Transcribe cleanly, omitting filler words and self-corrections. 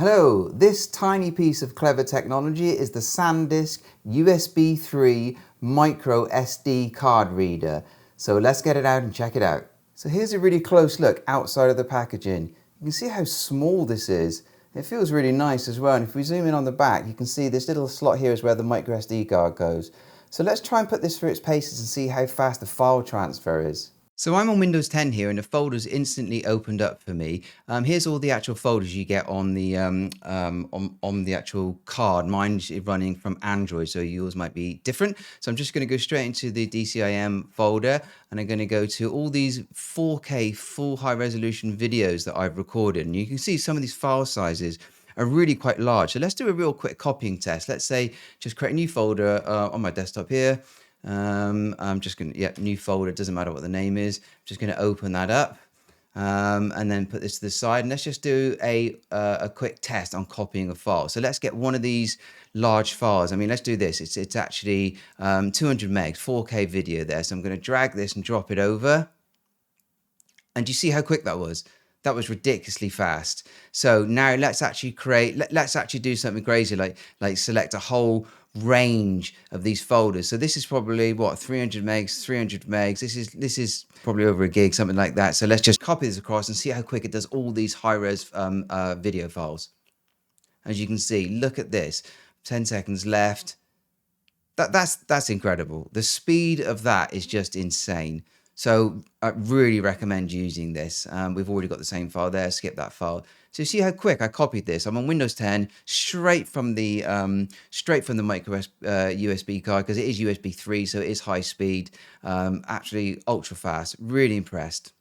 Hello, this tiny piece of clever technology is the Sandisk USB 3 micro SD card reader. So let's get it out and check it out. So here's a really close look outside of the packaging. You can see how small this is. It feels really nice as well, and if we zoom in on the back you can see this little slot here is where the micro SD card goes. So let's try and put this through its paces and see how fast the file transfer is. So I'm on Windows 10 here and the folders instantly opened up for me. Here's all the actual folders you get on the on the actual card. Mine's running from Android, so yours might be different. So I'm just going to go straight into the DCIM folder and I'm going to go to all these 4K full high resolution videos that I've recorded. And you can see some of these file sizes are really quite large. So let's do a real quick copying test. Let's say just create a new folder on my desktop here. I'm just going to, new folder, doesn't matter what the name is. I'm just going to open that up and then put this to the side. And let's just do a quick test on copying a file. So let's get one of these large files. I mean, let's do this. It's actually 200 megs, 4K video there. So I'm going to drag this and drop it over. And do you see how quick that was? That was ridiculously fast. So now let's actually let's actually do something crazy, like select a whole range of these folders. So this is probably what, 300 megs, 300 megs. This is probably over a gig, something like that. So let's just copy this across and see how quick it does all these high res video files. As you can see, look at this, 10 seconds left. That's incredible. The speed of that is just insane. So I really recommend using this. We've already got the same file there. Skip that file. So you see how quick I copied this. I'm on Windows 10, straight from the micro USB card, because it is USB 3, so it is high speed. Actually ultra fast. Really impressed.